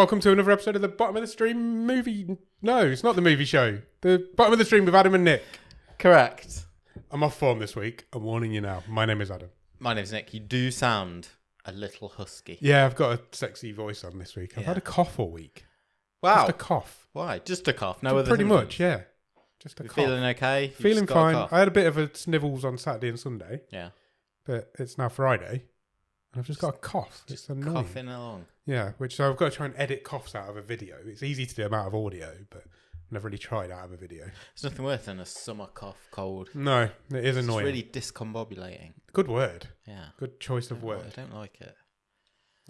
welcome to another episode of the Bottom of the Stream movie. No, it's not the movie show. The Bottom of the Stream with Adam and Nick. Correct. I'm off form this week. I'm warning you now. My name is Adam. My name's Nick. You do sound a little husky. Yeah, I've got a sexy voice on this week. I've had a cough all week. Wow. Just a cough. Why? Just a cough. No other Pretty symptoms? much, yeah. Just a cough. Feeling okay? You Feeling just got a fine. cough? I had a bit of a snivels on Saturday and Sunday, Yeah. but it's now Friday. And I've just got a cough. It's annoying. Coughing along. Yeah, so I've got to try and edit coughs out of a video. It's easy to do them out of audio, but I've never really tried out of a video. There's nothing worse than a summer cough, cold. No, it is It's annoying. really discombobulating. Good word. Yeah. Good choice of word. I don't like it.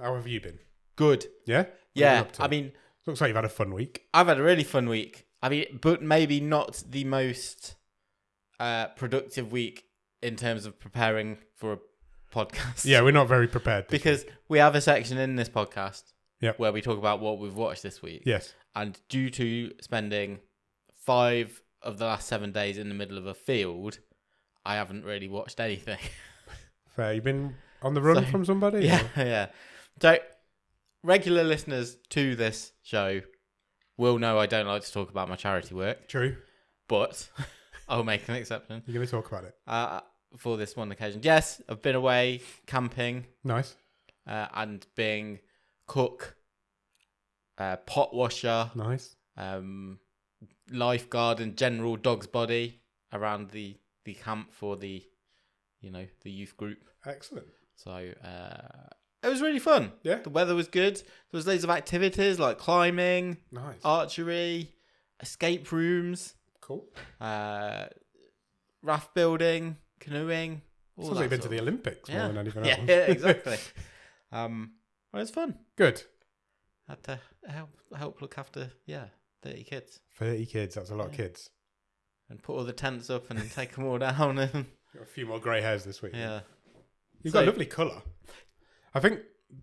How have you been? Good. Yeah? What have you Yeah. been up to? I mean, Looks like you've had a fun week. I've had a really fun week. I mean, but maybe not the most productive week in terms of preparing for a podcast. Yeah, we're not very prepared. Because we have a section in this podcast Yep. where we talk about what we've watched this week. Yes. And due to spending 5 of the last 7 days in the middle of a field, I haven't really watched anything. Fair. You been on the run from somebody? Yeah, or? yeah. So, regular listeners to this show will know I don't like to talk about my charity work, True. but I'll make an exception You're going to talk about it. for this one occasion. Yes, I've been away camping Nice. and being cook, pot washer, Nice. lifeguard and general dog's body around the camp for the youth group. Excellent. So it was really fun. Yeah. The weather was good. There was loads of activities like climbing, Nice. archery, escape rooms, Cool. raft building, canoeing. All Sounds like you've been to the Olympics more than anything else. Yeah, exactly. Well, it was fun. Good. Had to help look after 30 kids 30 kids. That's a lot of kids. and put all the tents up and take them all down. And Got a few more grey hairs this week. yeah, You've got a lovely colour. I think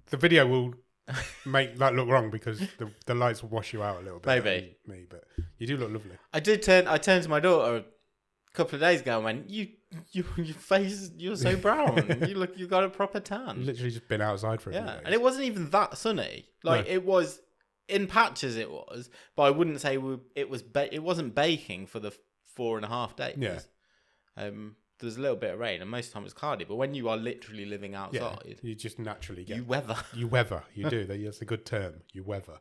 the video will make that look wrong because the lights will wash you out a little bit. Maybe. Me, but you do look lovely. I turned to my daughter a couple of days ago and went, your face, you're so brown. You've got a proper tan. Literally just been outside for a few days. And it wasn't even that sunny. Like No. it was in patches. It was, but I wouldn't say it was. It wasn't baking for the 4.5 days. Yeah. There was a little bit of rain, and most of the time it was cloudy. But when you are literally living outside, you just naturally get... you weather. You weather. You do. That's a good term. You weather.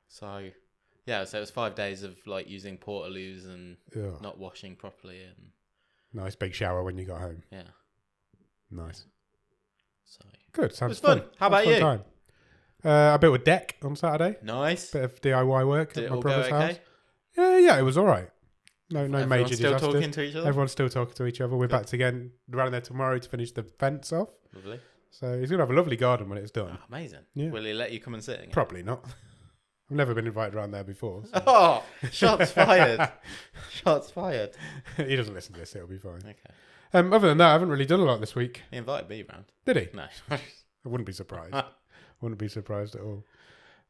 So, yeah. So it was 5 days of like using portaloos and Ugh. not washing properly, and Nice big shower when you got home. yeah. Nice. So Good. Sounds it was fun. How about Sounds you? fun time. I built a deck on Saturday. Nice. Bit of DIY work Did at it my all go brother's okay? house. Yeah, it was all right. No Everyone's major still disasters. talking to each other. Everyone's still talking to each other. We're back again around there tomorrow to finish the fence off. Lovely. So he's going to have a lovely garden when it's done. Oh, amazing. Yeah. Will he let you come and sit in it? Probably not. I've never been invited around there before. So. Oh, shots fired. Shots fired. He doesn't listen to this. It'll be fine. Okay. Other than that, I haven't really done a lot this week. He invited me round. Did he? No. I wouldn't be surprised. Wouldn't be surprised at all.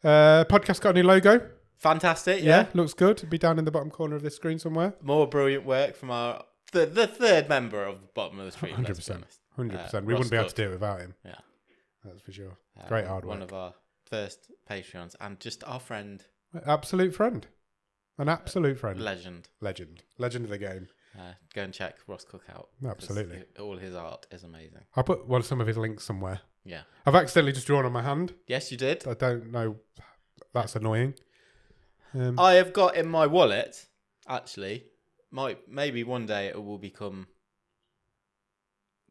Podcast got a new logo. Fantastic, yeah. Looks good. It'll be down in the bottom corner of this screen somewhere. More brilliant work from our the third member of the bottom of the street. 100%. 100%. We Ross wouldn't be able Cook. to do it without him. Yeah. That's for sure. Great hard work. One of our first Patreons and just our friend. Absolute friend. An absolute friend. Legend. Legend of the game. Go and check Ross Cook out. Absolutely. All his art is amazing. I'll put some of his links somewhere. Yeah. I've accidentally just drawn on my hand. Yes, you did. I don't know. That's annoying. I have got in my wallet, actually, maybe one day it will become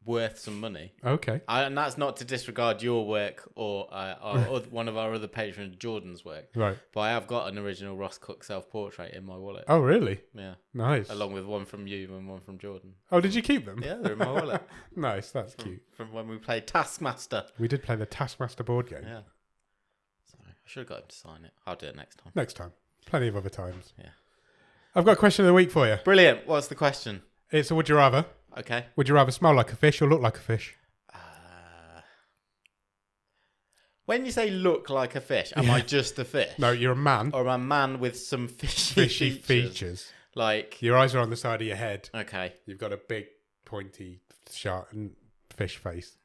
worth some money. Okay. And that's not to disregard your work or one of our other patrons, Jordan's work. Right. But I have got an original Ross Cook self-portrait in my wallet. Oh, really? Yeah. Nice. Along with one from you and one from Jordan. Oh, did you keep them? Yeah, they're in my wallet. Nice. That's cute. From when we played Taskmaster. We did play the Taskmaster board game. Yeah. Sorry, I should have got him to sign it. I'll do it next time. Next time. Plenty of other times. Yeah. I've got a question of the week for you. Brilliant. What's the question? It's a would you rather. Okay. Would you rather smell like a fish or look like a fish? When you say look like a fish, am I just a fish? No, you're a man. Or am I a man with some fishy features. Like, Your eyes are on the side of your head. okay. You've got a big, pointy, sharp fish face.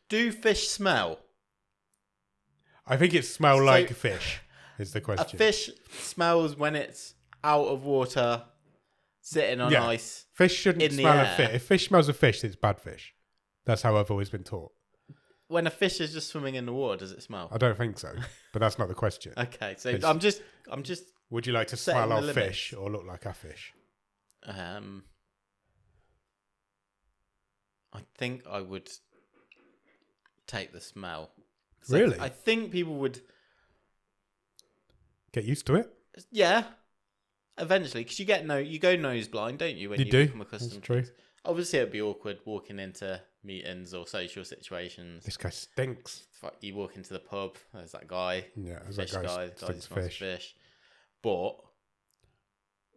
Do fish smell? I think it smells like fish. Is the A question? fish smells when it's out of water, sitting on ice. Fish shouldn't in the smell of air. fish. If fish smells of fish, it's bad fish. That's how I've always been taught. When a fish is just swimming in the water, does it smell? I don't think so, but that's not the question. Okay, so It's- I'm just. Would you like to setting smell the of limits. fish or look like a fish? I think I would take the smell. Really? I think people would. Get used to it. Yeah, eventually, because you go nose blind, don't you? When You do. become accustomed. That's to true. things. Obviously, it'd be awkward walking into meetings or social situations. This guy stinks. It's like you walk into the pub. There's that guy. Yeah, as Fish that guy. guy The guy who stinks smells fish. fish. But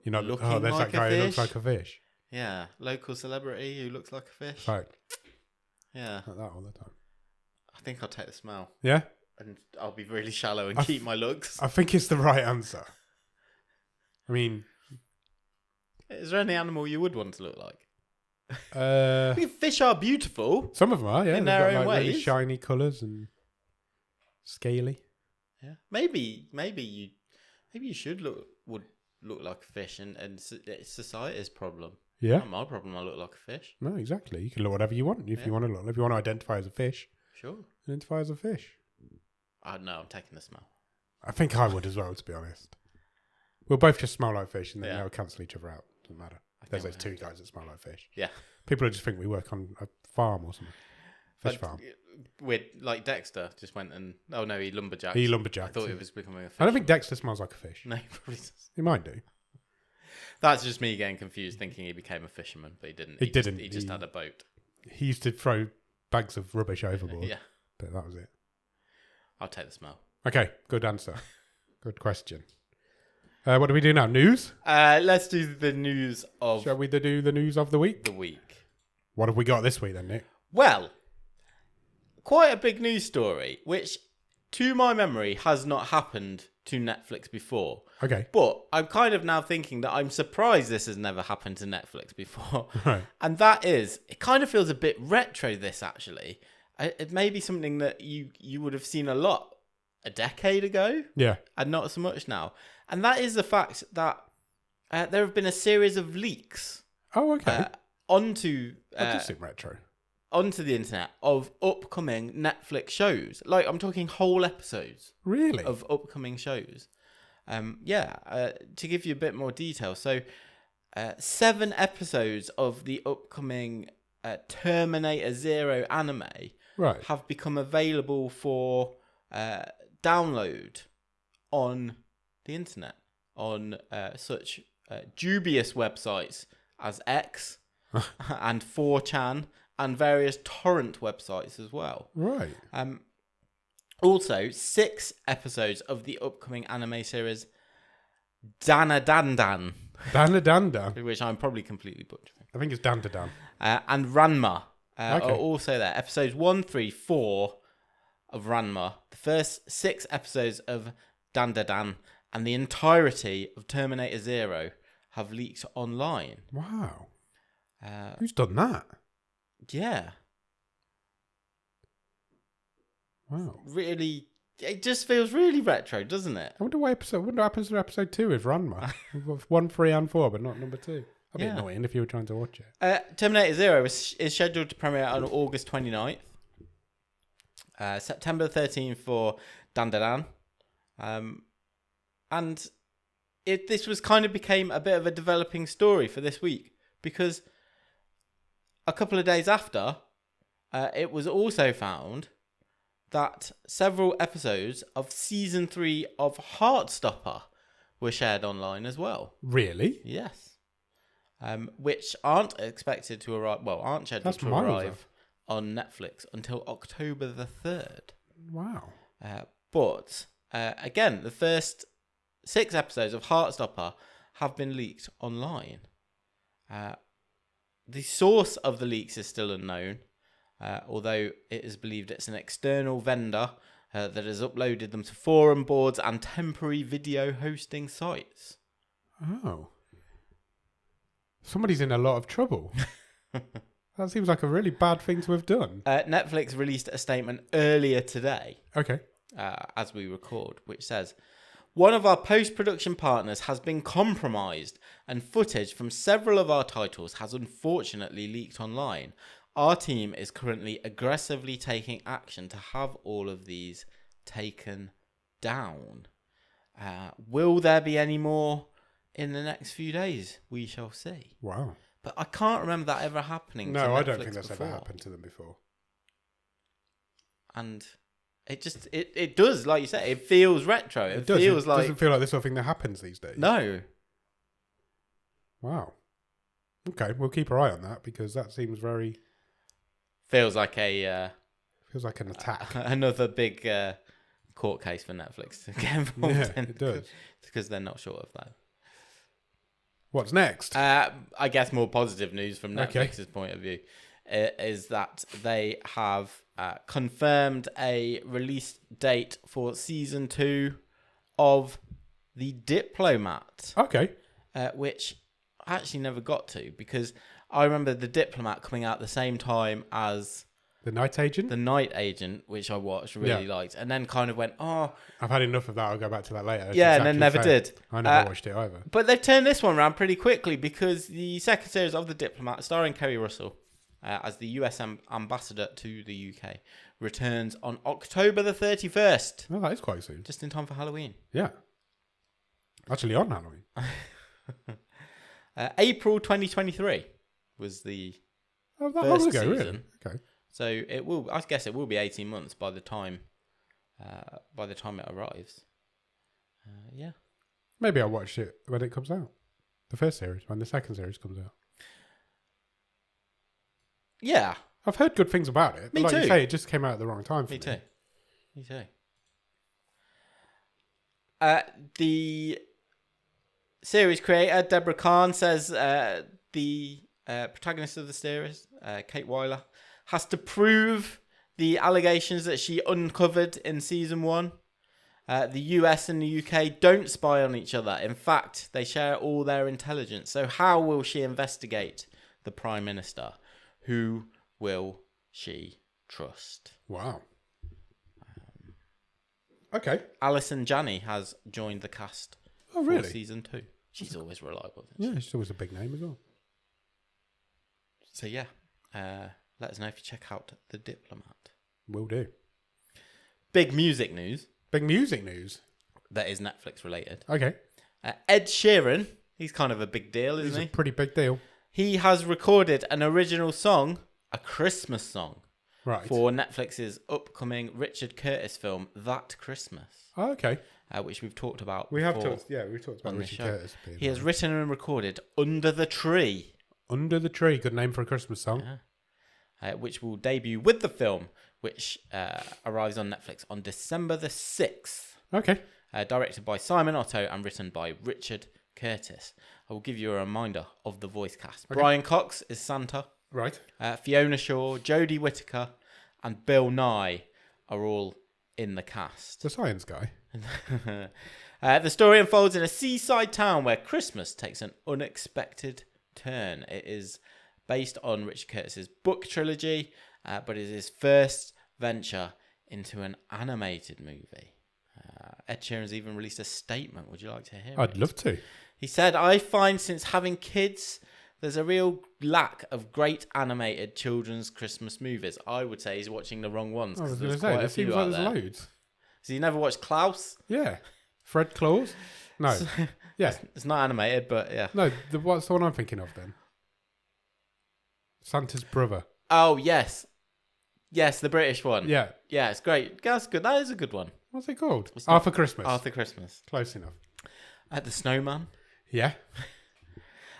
You know, Looking there's like that a guy who looks fish? like a fish. yeah, local celebrity who looks like a fish. It's like Yeah, that all the time. I think I'll take the smell, Yeah, and I'll be really shallow and I keep my looks. I think it's the right answer. I mean, Is there any animal you would want to look like? uh, I mean, fish are beautiful. some of them are. Yeah, In they've their got own like really ways. shiny colours and scaly. Yeah, maybe you should would look like a fish, and it's society's problem. Yeah. Not my problem. I look like a fish. No, exactly. You can look whatever you want. If Yeah. you want to look, if you want to identify as a fish, Sure. identify as a fish. I know. I'm taking the smell. I think I would as well, to be honest. We'll both just smell like fish, and then Yeah. they'll cancel each other out. Doesn't matter. I There's think those two guys that smell like fish. Yeah. People just think we work on a farm or something. Fish farm. We're like Dexter just went and no, he lumberjacked. He I lumberjacks. thought it was becoming a fish. I don't think Dexter smells like a fish. No, he probably does. He might do. That's just me getting confused, thinking he became a fisherman, but he didn't. He didn't. He just He- had a boat. He used to throw bags of rubbish overboard. Yeah. But that was it. I'll take the smell. Okay, good answer. Good question. What do we do now? News? Let's do the news of Shall we do the news of the week? the week. What have we got this week then, Nick? Well, quite a big news story, which, to my memory, has not happened to Netflix before. Okay. But I'm kind of now thinking that I'm surprised this has never happened to Netflix before. Right. And that is, it kind of feels a bit retro, this actually. It may be something that you would have seen a lot a decade ago Yeah. and not so much now. And that is the fact that there have been a series of leaks Oh, okay. onto that does seem retro. onto the internet of upcoming Netflix shows. Like, I'm talking whole episodes Really? of upcoming shows. To give you a bit more detail. So, 7 episodes of the upcoming Terminator Zero anime Right. have become available for download on the internet on such dubious websites as X and 4chan and various torrent websites as well. Right. Also, 6 episodes of the upcoming anime series Dana Dan Dan, Dan Dan Dan. which I'm probably completely butchering, I think it's Dan to Dan. and Ranma are Okay. also there. Episodes 1, 3, 4 of Ranma, the first 6 episodes of Dan Da Dan, and the entirety of Terminator Zero have leaked online. Wow. Who's done that? Yeah, Wow. really, it just feels really retro, doesn't it? I wonder what happens to episode 2 with Ranma. We've got 1, 3, and 4, but not number 2. That'd be Yeah. annoying if you were trying to watch it. Terminator Zero is scheduled to premiere on August 29th. September 13th for Dan Da Dan. And this was kind of became a bit of a developing story for this week, because a couple of days after, it was also found that several episodes of season 3 of Heartstopper were shared online as well. Really? Yes. Which aren't expected to arrive, aren't scheduled That's to miles arrive on Netflix until October the 3rd. Wow. But again, the first 6 episodes of Heartstopper have been leaked online. The source of the leaks is still unknown, although it is believed it's an external vendor that has uploaded them to forum boards and temporary video hosting sites. Oh. Somebody's in a lot of trouble. That seems like a really bad thing to have done. Netflix released a statement earlier today Okay. as we record, which says, one of our post-production partners has been compromised and footage from several of our titles has unfortunately leaked online. Our team is currently aggressively taking action to have all of these taken down. Will there be any more in the next few days? We shall see. Wow. But I can't remember that ever happening to No, Netflix I don't think that's before. ever happened to them before. And it does, like you say, it feels retro. It does. feels It like... doesn't feel like the sort of thing that happens these days. No. Wow. Okay, we'll keep our eye on that because that seems very... Feels like a... feels like an attack. Another big court case for Netflix to get involved in. It does. Because they're not short of that. What's next? I guess more positive news from Netflix's point of view is that they have confirmed a release date for season 2 of The Diplomat. Okay. Which I actually never got to because I remember The Diplomat coming out at the same time as The Night Agent? The Night Agent, which I watched, really liked, and then kind of went, oh... I've had enough of that, I'll go back to that later. That's yeah, and then exactly never fair. did. I never watched it either. But they've turned this one around pretty quickly because the second series of The Diplomat, starring Kerry Russell as the US ambassador to the UK, returns on October the 31st. Oh, that is quite soon. Just in time for Halloween. Yeah. Actually on Halloween. April 2023 was the Oh, that first long ago, really? season. Okay. So it will. I guess it will be 18 months by the time it arrives. Yeah. Maybe I'll watch it when it comes out. The first series, when the second series comes out. Yeah. I've heard good things about it. But Me like too. you say, it just came out at the wrong time for me. Me too. The series creator, Deborah Kahn, says the protagonist of the series, Kate Weiler, has to prove the allegations that she uncovered in season 1. The US and the UK don't spy on each other. In fact, they share all their intelligence. So how will she investigate the Prime Minister? Who will she trust? Wow. Okay. Alison Janney has joined the cast Oh, really? for season 2. She's always reliable. Yeah, she's always a big name as well. So yeah, let us know if you check out The Diplomat. Will do. Big music news Big music news. that is Netflix related. Okay. Ed Sheeran, he's kind of a big deal, It's isn't a he? pretty big deal. He has recorded an original song, a Christmas song, Right. for Netflix's upcoming Richard Curtis film, That Christmas, Oh, okay. which we've talked about We've before talked about on the Richard show. Curtis. He has written and recorded Under the Tree, Under the Tree, good name for a Christmas song. which will debut with the film, which arrives on Netflix on December the 6th. Okay. Directed by Simon Otto and written by Richard Curtis. I will give you a reminder of the voice cast. Okay. Brian Cox is Santa. Right. Fiona Shaw, Jodie Whittaker, and Bill Nye are all in the cast. The science guy. The story unfolds in a seaside town where Christmas takes an unexpected turn. It is based on Richard Curtis's book trilogy, but it is his first venture into an animated movie. Ed Sheeran's even released a statement. Would you like to hear it? I'd love to. He said, I find since having kids, there's a real lack of great animated children's Christmas movies. I would say he's watching the wrong ones. I was Because going to there's say, quite a it seems few like out there's there. loads. So you never watched Klaus? Yeah. Fred Claus? No. Yeah. It's not animated, but yeah. No, what's the one I'm thinking of then? Santa's brother. Oh, yes. Yes, the British one. Yeah. Yeah, it's great. That's good. That is a good one. What's it called? It's Arthur Christmas. Arthur Christmas. Close enough. The Snowman. Yeah.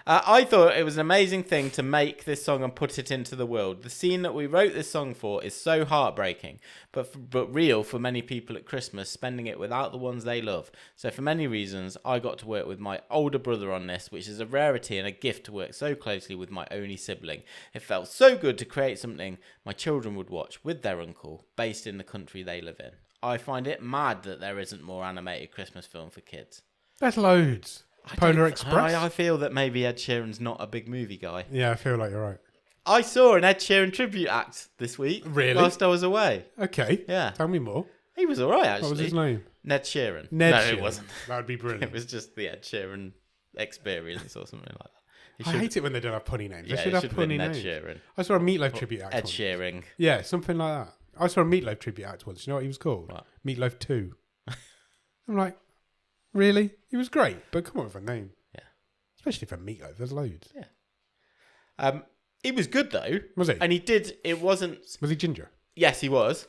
I thought it was an amazing thing to make this song and put it into the world. The scene that we wrote this song for is so heartbreaking, but real for many people at Christmas, spending it without the ones they love. So for many reasons, I got to work with my older brother on this, which is a rarity and a gift to work so closely with my only sibling. It felt so good to create something my children would watch with their uncle, based in the country they live in. I find it mad that there isn't more animated Christmas film for kids. There's loads. Polar Express. I feel that maybe Ed Sheeran's not a big movie guy. Yeah, I feel like you're right. I saw an Ed Sheeran tribute act this week. Really? Whilst I was away. Okay. Yeah. Tell me more. He was all right, actually. What was his name? Ned Sheeran. Ned Sheeran. It wasn't. That would be brilliant. It was just the Ed Sheeran experience or something like that. I hate it when they don't have punny names. Yeah, They should have punny names. Sheeran. I saw a Meatloaf tribute act. Ed once. Sheeran. Yeah, something like that. I saw a Meatloaf tribute act once. You know what he was called? What? Meatloaf 2. I'm like, really? He was great, but come on with a name. Yeah. Especially for Meatloaf. There's loads. Yeah. He was good though. Was he? And he did. It wasn't. Was he ginger? Yes, he was.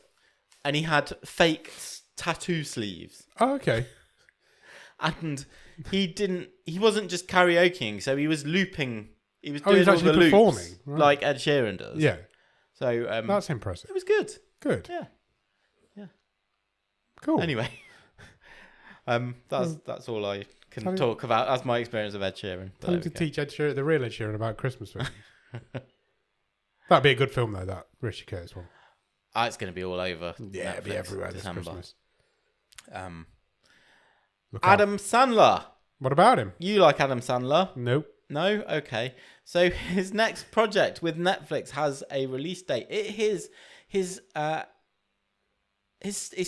And he had fake tattoo sleeves. Oh, okay. And he wasn't just karaokeing, so he was looping. He was doing he was all the actually loops performing, right. like Ed Sheeran does. Yeah. So That's impressive. it was good. Good. Yeah. Cool. Anyway, that's all I can talk about. That's my experience of Ed Sheeran. Time to teach Ed Sheeran, the real Ed Sheeran, about Christmas films. That'd be a good film, though, that Richard Curtis one. It's going to be all over. Yeah, it'll be Netflix everywhere December. this Christmas. Adam Sandler. What about him? You like Adam Sandler? Nope. No? Okay. So his next project with Netflix has a release date. He's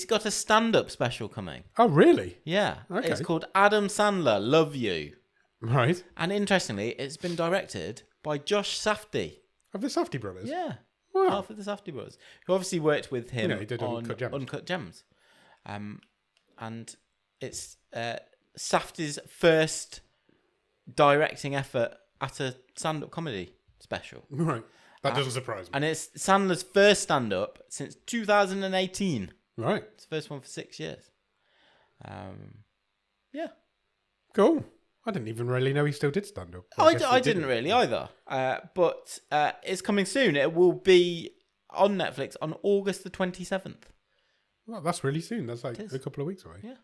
got a stand-up special coming. Oh, really? Yeah. Okay. It's called Adam Sandler, Love You. Right. And interestingly, it's been directed by Josh Safdie. Of the Safdie brothers? Yeah. Wow. Half of the Safdie brothers. Who obviously worked with him he did on Uncut Gems. And it's Safdie's first directing effort at a stand-up comedy special. Right. That doesn't surprise me. And it's Sandler's first stand-up since 2018. Right. It's the first one for 6 years. Yeah. Cool. I didn't even really know he still did stand up. I didn't really either. But it's coming soon. It will be on Netflix on August the 27th. Well, that's really soon. That's like a couple of weeks away. Yeah.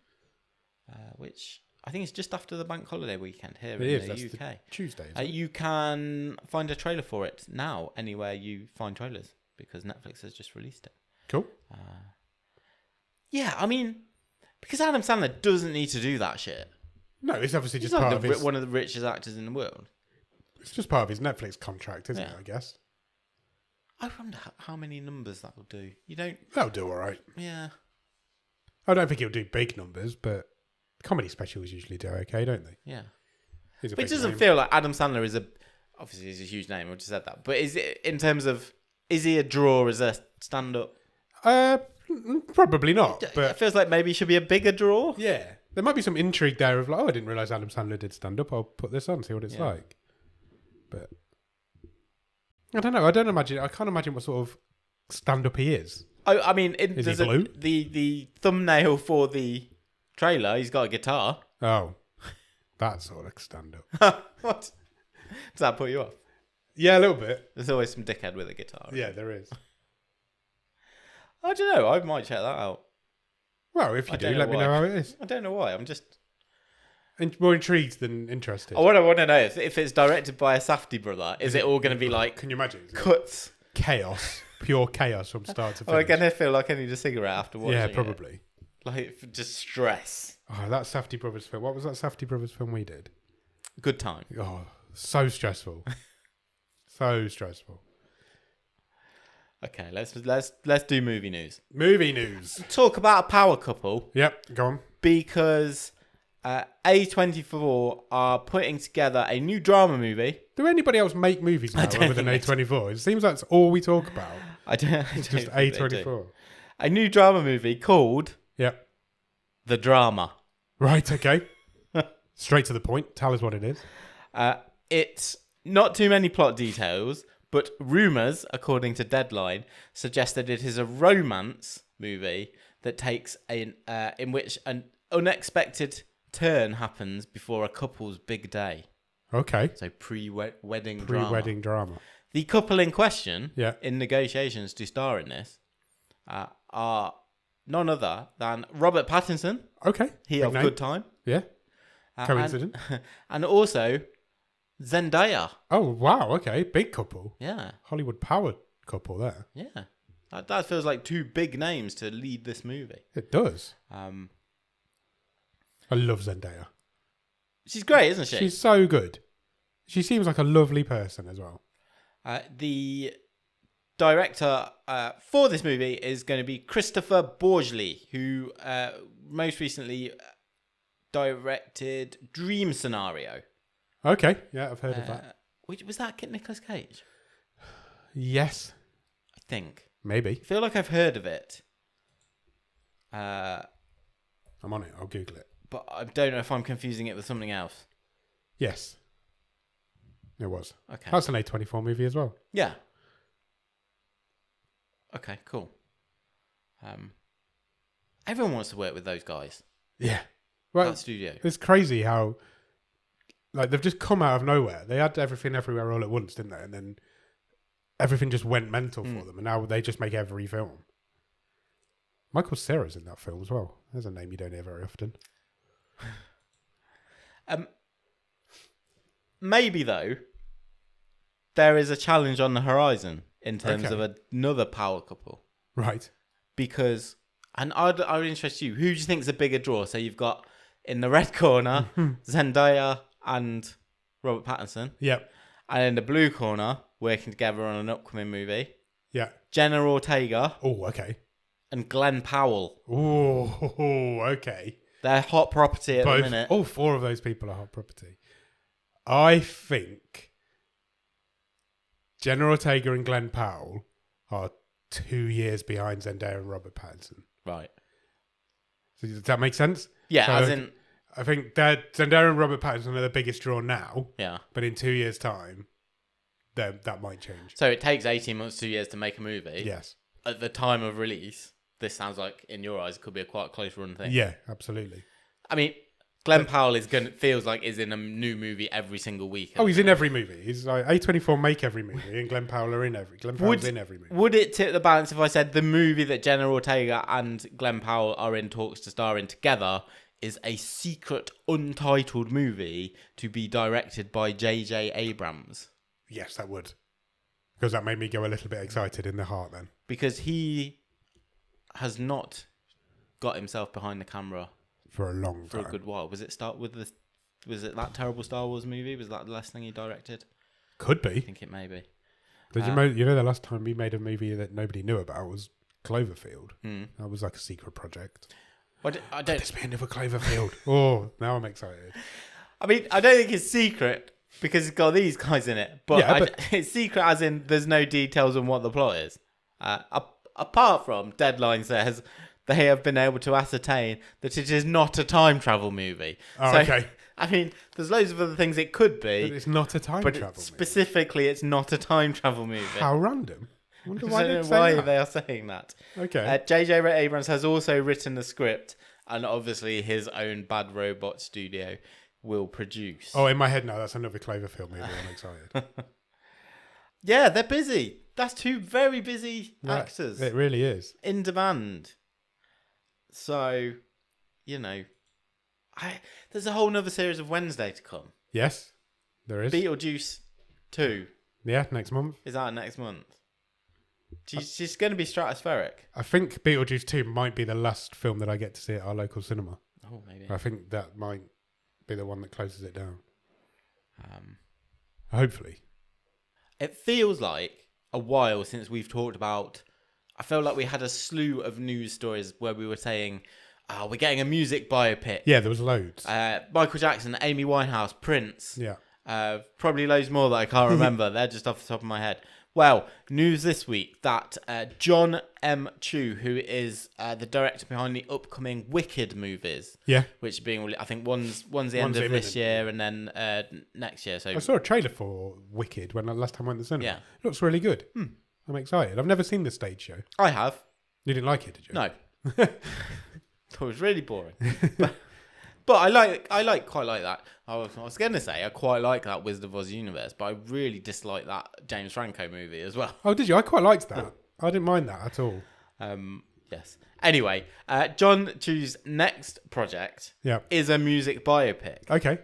Which I think is just after the bank holiday weekend here It in is. the That's UK. the Tuesday. Isn't it? You can find a trailer for it now anywhere you find trailers because Netflix has just released it. Cool. Yeah, I mean, because Adam Sandler doesn't need to do that shit. No, it's obviously He's just part like of his. one of the richest actors in the world. It's just part of his Netflix contract, isn't it? I guess. I wonder how many numbers that will do. You don't. That'll do all right. Yeah. I don't think he'll do big numbers, but comedy specials usually do okay, don't they? Yeah. He's a But it big doesn't name. feel like Adam Sandler is obviously he's a huge name. I just said that. But is it in terms of is he a draw as a stand-up? Probably not. It But feels like maybe he should be a bigger draw. yeah, there might be some intrigue there of like, oh, I didn't realize Adam Sandler did stand up. I'll put this on, see what it's like. But I don't know. I can't imagine what sort of stand up he is. I mean, Is he there's blue? The thumbnail for the trailer. He's got a guitar. Oh, that sort of stand up. What? Does that put you off? Yeah, a little bit. There's always some dickhead with a guitar. Yeah, there is. I don't know. I might check that out. Well, if you do, let me know how it is. I don't know why. I'm just More intrigued than interested. What I want to know is if it's directed by a Safdie brother, is it all going to be like Can you imagine? cuts? Chaos. Pure chaos from start to Am I finish. going to feel like I need a cigarette after watching Yeah, it? probably. Like just stress. Oh, that Safdie Brothers film. What was that Safdie Brothers film we did? Good time. Oh, so stressful. So stressful. Okay, let's do movie news. Movie news. Talk about a power couple Yep, go on. because A24 are putting together a new drama movie. Do anybody else make movies now other than A24? It seems like that's all we talk about. I don't It's think just they do. A24. A new drama movie called Yep. The Drama. Right, okay. Straight to the point. Tell us what it is. It's not too many plot details, but rumours, according to Deadline, suggest that it is a romance movie that takes in which an unexpected turn happens before a couple's big day. Okay. So pre-wedding drama. Pre-wedding drama. The couple in question, Yeah. in negotiations to star in this, are none other than Robert Pattinson, Okay. he Big of name. Good Time. Yeah. Coincidence. And also Zendaya. Oh, wow. Okay. Big couple. Yeah. Hollywood powered couple there. Yeah. That feels like two big names to lead this movie. It does. I love Zendaya. She's great, isn't she? She's so good. She seems like a lovely person as well. The director for this movie is going to be Christopher Borgli, who most recently directed Dream Scenario. Okay, yeah, I've heard of that. Which was that Nicolas Cage? Yes. I think. Maybe. I feel like I've heard of it. I'm on it. I'll Google it. But I don't know if I'm confusing it with something else. Yes. It was. Okay. That's an A24 movie as well. Yeah. Okay, cool. Everyone wants to work with those guys. Yeah. Well, that studio. It's crazy how, like, they've just come out of nowhere. They had Everything Everywhere All at Once, didn't they? And then everything just went mental for them. And now they just make every film. Michael Cera's in that film as well. There's a name you don't hear very often. Maybe, though, there is a challenge on the horizon in terms of another power couple. Right. Because, and I would interest you, who do you think is a bigger draw? So you've got, in the red corner, Zendaya and Robert Pattinson. Yep. And in the blue corner, working together on an upcoming movie, Yeah. Jenna Ortega. Oh, okay. And Glenn Powell. Oh, okay. They're hot property at the minute. All four of those people are hot property. I think Jenna Ortega and Glenn Powell are 2 years behind Zendaya and Robert Pattinson. Right. So does that make sense? Yeah, so as in... I think that Zendaya and Robert Pattinson are the biggest draw now. Yeah. But in 2 years' time, that might change. So it takes 18 months, 2 years to make a movie. Yes. At the time of release, this sounds like, in your eyes, it could be a quite close run thing. Yeah, absolutely. I mean, Glenn Powell feels like is in a new movie every single week. Oh, he's in every movie. He's like A24 make every movie, and Glenn Powell's in every movie. Would it tip the balance if I said the movie that Jenna Ortega and Glenn Powell are in talks to star in together is a secret, untitled movie to be directed by J.J. Abrams? Yes, that would. Because that made me go a little bit excited in the heart then. Because he has not got himself behind the camera for a long time. For a good while. Was it that terrible Star Wars movie? Was that the last thing he directed? Could be. I think it may be. Did you know the last time we made a movie that nobody knew about was Cloverfield? That was like a secret project. Well, I don't. Could this be another Cloverfield? Oh, now I'm excited. I mean, I don't think it's secret because it's got these guys in it. But it's secret as in there's no details on what the plot is. Apart from Deadline says they have been able to ascertain that it is not a time travel movie. Oh, so, okay. I mean, there's loads of other things it could be. But it's not a time travel movie. Specifically, it's not a time travel movie. How random. I wonder I don't know why they are saying that. Okay. J.J. Abrams has also written the script, and obviously his own Bad Robot studio will produce. Oh, in my head now, that's another Cloverfield movie. I'm excited. Yeah, they're busy. That's two very busy actors. It really is. In demand. So, there's a whole nother series of Wednesday to come. Yes, there is. Beetlejuice 2. Yeah, next month. Is out next month. She's going to be stratospheric. I think Beetlejuice 2 might be the last film that I get to see at our local cinema. Oh, maybe. I think that might be the one that closes it down. Hopefully. It feels like a while since we've talked about... I felt like we had a slew of news stories where we were saying, we're getting a music biopic. Yeah, there was loads. Michael Jackson, Amy Winehouse, Prince. Yeah. Probably loads more that I can't remember. They're just off the top of my head. Well, news this week that John M. Chu, who is the director behind the upcoming Wicked movies, which are being, I think one's the end of this year and then next year. So I saw a trailer for Wicked when last time I went to the cinema. Yeah. It looks really good. I'm excited. I've never seen the stage show. I have. You didn't like it, did you? No. It was really boring. But I quite like that. I was going to say I quite like that Wizard of Oz universe, but I really dislike that James Franco movie as well. Oh, did you? I quite liked that. I didn't mind that at all. Yes. Anyway, John Chu's next project is a music biopic. Okay.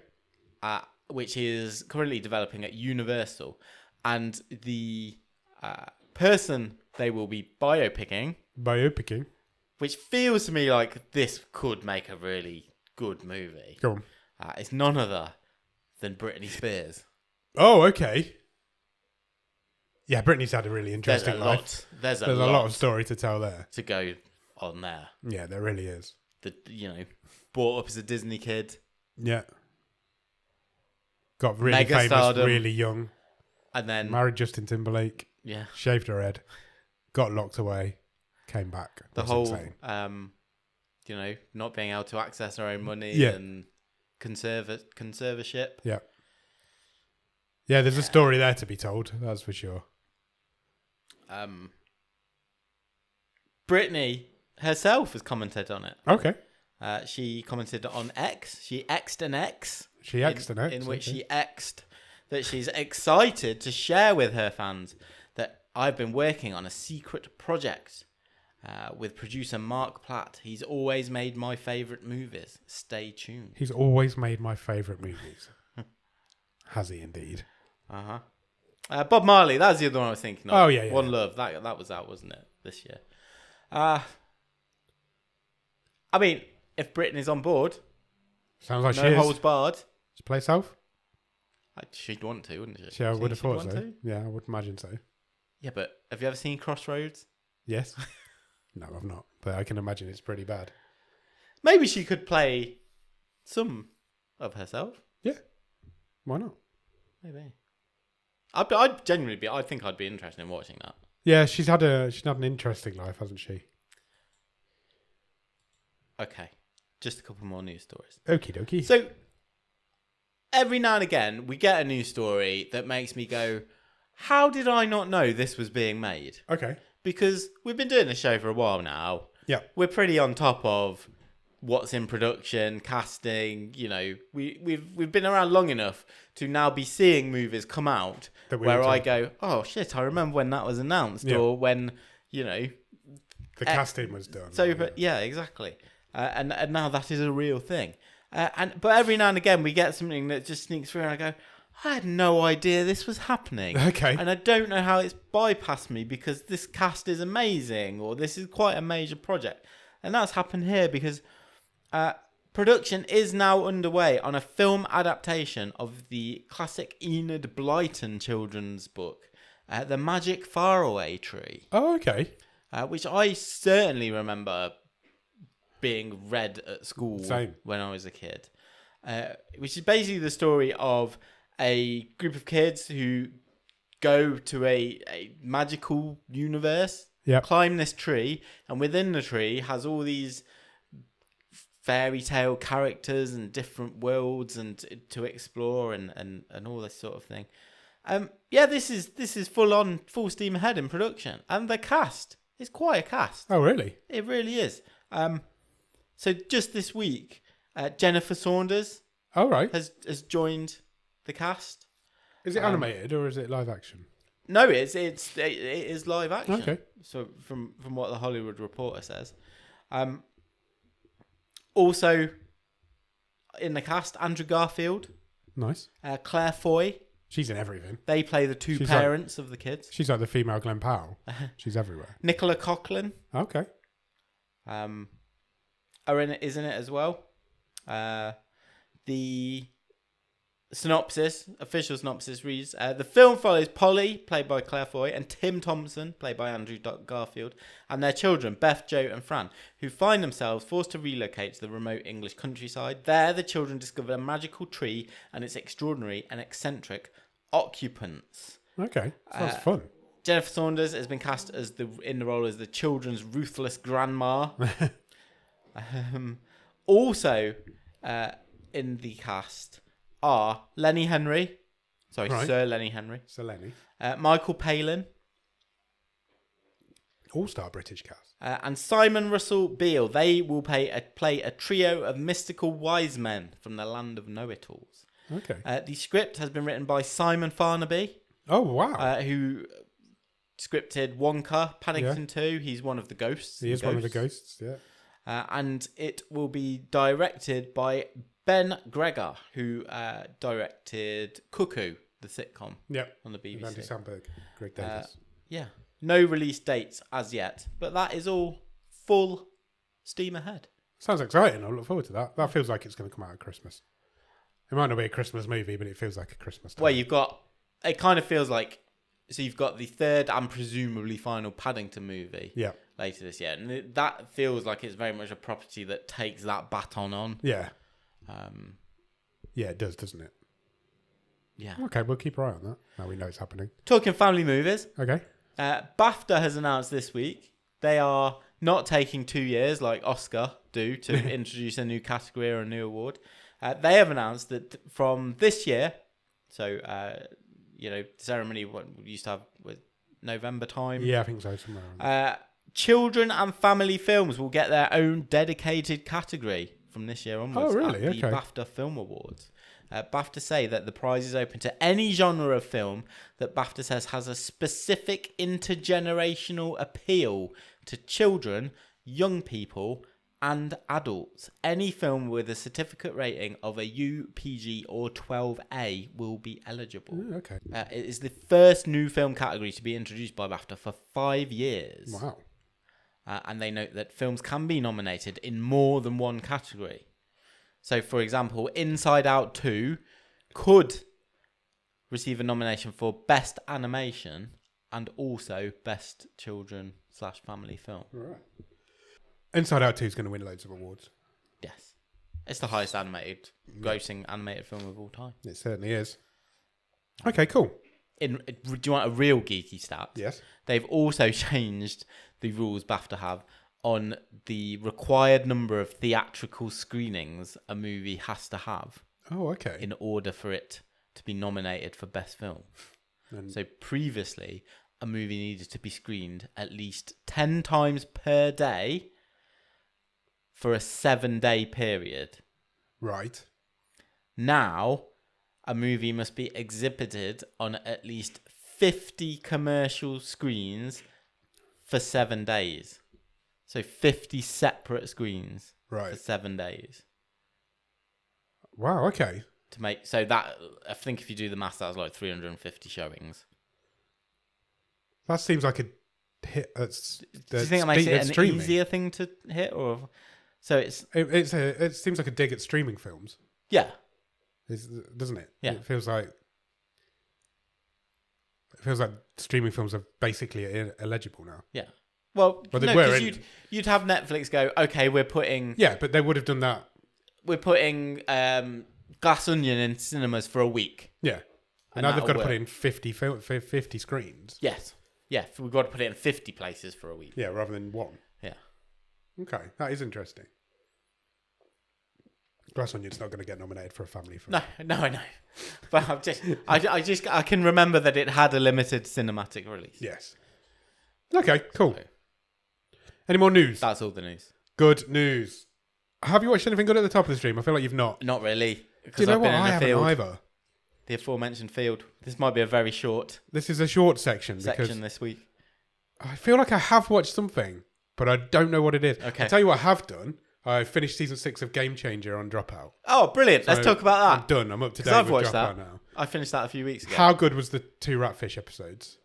Which is currently developing at Universal. And the person they will be biopicking, which feels to me like this could make a really good movie. Go on. It's none other than Britney Spears. Oh, okay. Yeah, Britney's had a really interesting life. There's a lot lot of story to tell there. to go on there. Yeah, there really is. Brought up as a Disney kid. Yeah. Got really Mega famous, stardom. really young. And then Married Justin Timberlake. yeah, Shaved her head. Got locked away. Came back. the That's whole insane. not being able to access her own money Yeah. and conservatorship. Yeah. Yeah, there's a story there to be told. That's for sure. Britney herself has commented on it. Okay. She commented on X. She X'd an X. She X'd an X. In which she X'd that she's excited to share with her fans that I've been working on a secret project with producer Mark Platt. He's always made my favourite movies. Stay tuned. He's always made my favourite movies. Has he indeed? Uh-huh. Bob Marley, that's the other one I was thinking of. Oh, yeah. One Love, that was out, wasn't it, this year? I mean, if Britney's on board, Sounds like she no is. holds barred, She play herself? she'd want to, wouldn't she? Yeah, I Think would have she'd thought want so. to? Yeah, I would imagine so. Yeah, but have you ever seen Crossroads? Yes. No, I've not. But I can imagine it's pretty bad. Maybe she could play some of herself. Yeah. Why not? Maybe. I'd genuinely be. I think I'd be interested in watching that. Yeah, she's had an interesting life, hasn't she? Okay, just a couple more news stories. Okie dokie. So every now and again, we get a news story that makes me go, "How did I not know this was being made?" Okay. Because we've been doing this show for a while now. Yeah. We're pretty on top of what's in production, casting. We've been around long enough to now be seeing movies come out where I go, "Oh shit, I remember when that was announced," or when the casting was done. But yeah, exactly. And now that is a real thing. But every now and again we get something that just sneaks through, and I go, "I had no idea this was happening." Okay. And I don't know how it's bypassed me because this cast is amazing, or this is quite a major project, and that's happened here because. Production is now underway on a film adaptation of the classic Enid Blyton children's book, The Magic Faraway Tree. Oh, okay. Which I certainly remember being read at school when I was a kid. Which is basically the story of a group of kids who go to a magical universe, climb this tree, and within the tree has all these fairy tale characters and different worlds and to explore and all this sort of thing. This is full steam ahead in production, and the cast is quite a cast. Oh, really? It really is. So just this week, Jennifer Saunders has joined the cast. Is it animated or is it live action? No, it is live action. Okay. So from what the Hollywood Reporter says. Also, in the cast, Andrew Garfield. Nice. Claire Foy. She's in everything. They play the two parents of the kids. She's like the female Glenn Powell. She's everywhere. Nicola Coughlan. Okay. Is in it as well. The official synopsis reads, the film follows Polly, played by Claire Foy, and Tim Thompson, played by Andrew Garfield, and their children, Beth, Joe, and Fran, who find themselves forced to relocate to the remote English countryside. There, the children discover a magical tree and its extraordinary and eccentric occupants. Okay, sounds fun. Jennifer Saunders has been cast in the role as the children's ruthless grandma. Also, in the cast are Lenny Henry. Sir Lenny Henry. Sir Lenny. Michael Palin. All-star British cast. And Simon Russell Beale. They will play a trio of mystical wise men from the land of know-it-alls. Okay. The script has been written by Simon Farnaby. Oh, wow. Who scripted Wonka, Paddington 2. He's one of the ghosts. He is one of the ghosts, yeah. And it will be directed by Ben Gregor, who directed Cuckoo, the sitcom on the BBC. Andy Samberg, Greg Davis. No release dates as yet, but that is all full steam ahead. Sounds exciting. I look forward to that. That feels like it's going to come out at Christmas. It might not be a Christmas movie, but it feels like a Christmas time. Well, it kind of feels like So you've got the third and presumably final Paddington movie Yeah. later this year. And that feels like it's very much a property that takes that baton on. Yeah. Yeah, it does, doesn't it? Yeah. Okay, we'll keep our eye on that. Now we know it's happening. Talking family movies. Okay. BAFTA has announced this week they are not taking 2 years like Oscar do to introduce a new category or a new award. They have announced that from this year, so, ceremony what we used to have with November time. Yeah, I think so. Somewhere around children and family films will get their own dedicated category from this year onwards. Oh, really? At the Okay. BAFTA Film Awards. BAFTA say that the prize is open to any genre of film that BAFTA says has a specific intergenerational appeal to children, young people, and adults. Any film with a certificate rating of a UPG or 12A will be eligible. Okay. It is the first new film category to be introduced by BAFTA for 5 years. Wow. And they note that films can be nominated in more than one category. So, for example, Inside Out 2 could receive a nomination for Best Animation and also Best Children/Family Film. Right. Inside Out 2 is going to win loads of awards. Yes. It's the highest grossing animated film of all time. It certainly is. Okay, cool. Do you want a real geeky stat? Yes. They've also changed the rules BAFTA have on the required number of theatrical screenings a movie has to have. Oh, okay. In order for it to be nominated for Best Film. And So previously, a movie needed to be screened at least 10 times per day for a 7-day period. right. Now, a movie must be exhibited on at least 50 commercial screens for 7 days. So 50 separate screens for Right. 7 days. Wow, okay. To make so that I think if you do the maths, that was like 350 showings. That seems like a hit. Do you think it makes it an streaming. easier thing to hit, or so it's It seems like a dig at streaming films, yeah, doesn't it? Yeah. It feels like streaming films are basically illegible now. yeah. Well, Well, they no, were because you'd have Netflix go, okay, we're putting Yeah, but they would have done that. Glass Onion in cinemas for a week. Yeah. And Now they've got to that'll put work. it in 50 screens. Yes, yeah, we've got to put it in 50 places for a week. Yeah, rather than one. Yeah. Okay, that is interesting. Glass Onion's not going to get nominated for a family film. No, I know, but I can remember that it had a limited cinematic release. Yes. Okay, cool. Any more news? That's all the news. Good news. Have you watched anything good at the top of the stream? I feel like you've not. Not really. Do Because you know I've what? been in I the haven't field. either. The aforementioned field. This might be a very short This is a short section because section this week. I feel like I have watched something, but I don't know what it is. Okay. I'll tell you what I have done. I finished season 6 of Game Changer on Dropout. Oh, brilliant. Let's So talk about I'm that. done. I'm up to 'Cause date I've with watched Dropout that. now. I finished that a few weeks ago. How good was the 2 Ratfish episodes?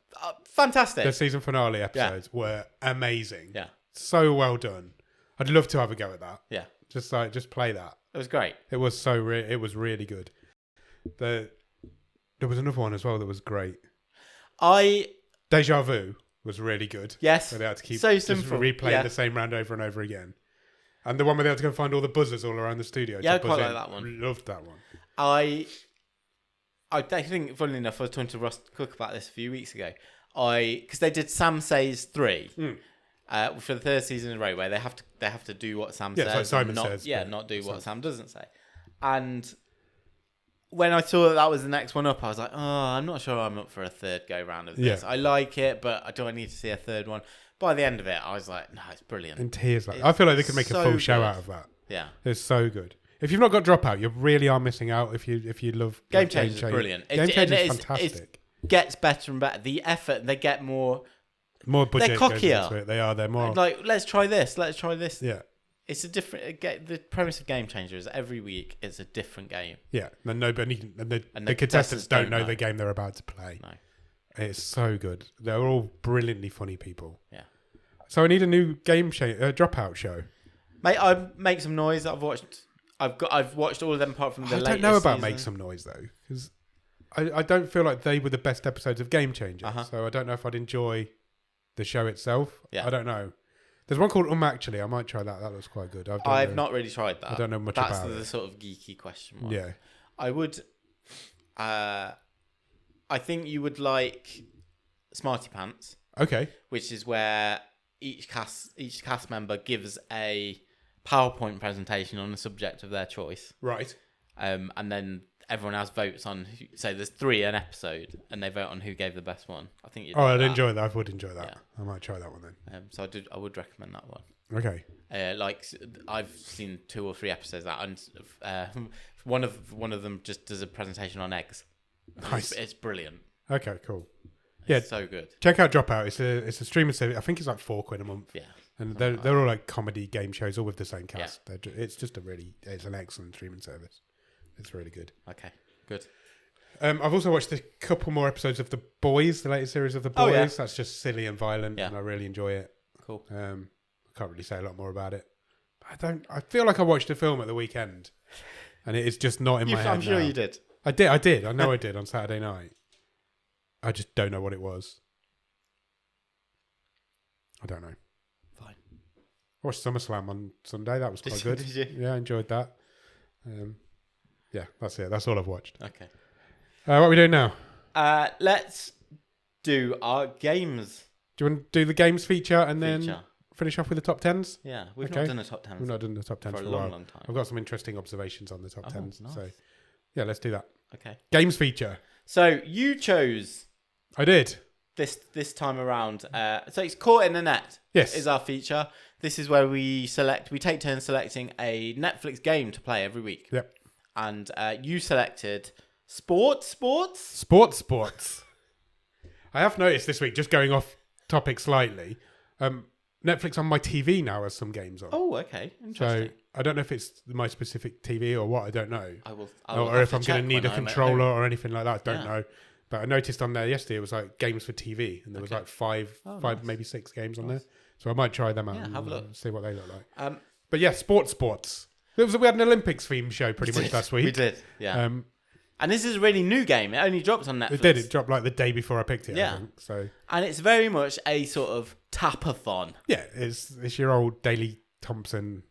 Fantastic. The season finale episodes were amazing. Yeah. So well done. I'd love to have a go at that. Yeah. Just play that. It was great. It was it was really good. There was another one as well that was great. Deja Vu was really good. Yes. Where they had to keep So just simple. replaying Yeah. the same round over and over again. And the one where they had to go find all the buzzers all around the studio. Yeah, to I buzz quite like in. that one. Loved that one. I think, funnily enough, I was talking to Ross Cook about this a few weeks ago. Because they did Sam Says 3 for the third season in a row, where they have to do what Sam Yeah, says. it's like Simon and not, Says, Yeah, but not do what Sam Sam doesn't say. And when I saw that was the next one up, I was like, oh, I'm not sure I'm up for a third go round of this. Yeah. I like it, but do I need to see a third one? By the end of it, I was like, no, it's brilliant. In tears. I feel like they could make a so full show good. out of that. Yeah. It's so good. If you've not got Dropout, you really are missing out if you love Game Changer is brilliant. Game Changer is It fantastic. gets better and better. The effort, they get more... More budget. They're goes cockier. into it. They're more... Like, let's try this. Yeah. It's a different... The premise of Game Changer is every week it's a different game. Yeah. And the the contestants don't know know. the game they're about to play. No. It's so good. They're all brilliantly funny people. Yeah. So I need a new Dropout show. Mate, I make some noise. I've watched all of them apart from the latest I don't know about season. Make Some Noise though, because I don't feel like they were the best episodes of Game Changer. Uh-huh. So I don't know if I'd enjoy the show itself. Yeah. I don't know. There's one called Actually. I might try that. That looks quite good. I've not really tried that. I don't know much That's about the it. sort of geeky question one. Yeah. I would. I think you would like Smarty Pants, Okay. which is where each cast member gives a PowerPoint presentation on the subject of their choice. Right. And then everyone else votes on. So there's 3 an episode, and they vote on who gave the best one. I think you'd. I'd enjoy that. I would enjoy that. Yeah. I might try that one then. So I would recommend that one. Okay. Like I've seen 2 or 3 episodes of that, and one of them just does a presentation on eggs. Nice. It's brilliant. Okay. Cool. Yeah. It's so good. Check out Dropout. It's a streaming service. I think it's like £4 a month. Yeah. And they're all like comedy game shows, all with the same cast. Yeah. It's just it's an excellent streaming service. It's really good. Okay. Good. I've also watched a couple more episodes of The Boys, the latest series of The Boys. Oh, yeah. That's just silly and violent, and I really enjoy it. Cool. I can't really say a lot more about it. I feel like I watched a film at the weekend, and it is just not in my head. I'm sure now. you did. I did. I know I did on Saturday night. I just don't know what it was. I don't know. Fine. I watched SummerSlam on Sunday. That was quite good. Did you? Yeah, I enjoyed that. Yeah, that's it. That's all I've watched. Okay. What are we doing now? Let's do our games. Do you want to do the games feature and then feature. Finish off with the top 10s? Yeah, we've not done a top 10. We've not done the top 10s for a while. long time. I've got some interesting observations on the top 10s. Nice. So, yeah, let's do that. Okay. Games feature. So you chose I did. this time around. So it's Caught in the Net. Yes. Is our feature. This is where we take turns selecting a Netflix game to play every week. Yep. And you selected sports. Sports. I have noticed this week, just going off topic slightly, Netflix on my TV now has some games on. Oh, okay. Interesting. So I don't know if it's my specific TV or what. I don't know. I will or if I'm going to need a controller or anything like that. I don't know. But I noticed on there yesterday it was like games for TV, and there was like five, maybe 6 games on there. So I might try them out and have a look. see what they look like. But yeah, sports. We had an Olympics theme show pretty much last week. We did, yeah. And this is a really new game. It only dropped on Netflix. It did. It dropped like the day before I picked it. Yeah. I think, so. And it's very much a sort of tapathon. Yeah, it's your old Daley Thompson.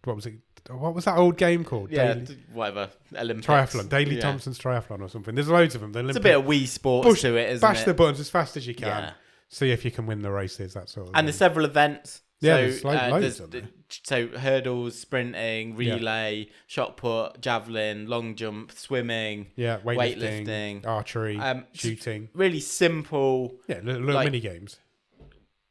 What was it? What was that old game called? Yeah, Daley, whatever. Olympics. Triathlon. Daley Thompson's triathlon or something. There's loads of them. It's a bit of Wii Sports to it, isn't bash it? the buttons as fast as you can. Yeah. See if you can win the races. That sort of And thing. there's several events. Yeah, So, there's loads of them. So hurdles, sprinting, relay, shot put, javelin, long jump, swimming, weightlifting, archery, shooting. Really simple. Yeah, little mini games.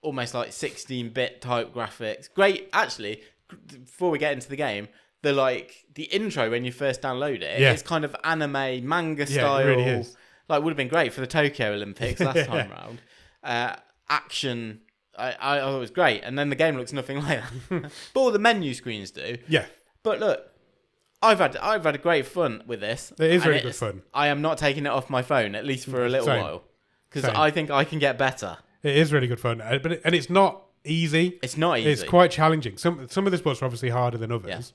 Almost like 16-bit type graphics. Great, actually. Before we get into the game, the intro when you first download it, it's kind of anime manga style. It really is. Like would have been great for the Tokyo Olympics last time round. Action. I thought it was great, and then the game looks nothing like that. But all the menu screens do. Yeah. But look, I've had a great fun with this. It is really good fun. I am not taking it off my phone, at least for a little while, because Same. I think I can get better. It is really good fun, and it's not easy. It's not easy. It's quite challenging. Some of the sports are obviously harder than others,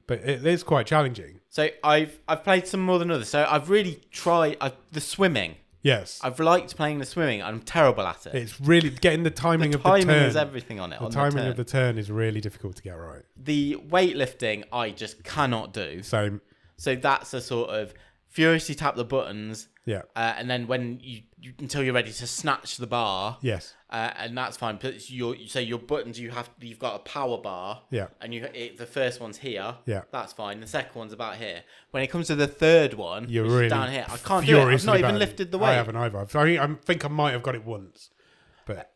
but it is quite challenging. So I've played some more than others. So I've really tried the swimming. Yes. I've liked playing the swimming. I'm terrible at it. It's really getting the timing of the turn. Timing is everything on it. The timing of the turn is really difficult to get right. The weightlifting, I just cannot do. Same. So that's a sort of furiously tap the buttons. Yeah. And then when you until you're ready to snatch the bar. Yes. And that's fine. But your buttons, you've got a power bar. Yeah. And the first one's here. Yeah. That's fine. The second one's about here. When it comes to the third one, You're which really is down here. I can't do it. I've not even lifted the weight. I haven't either. I think I might have got it once. But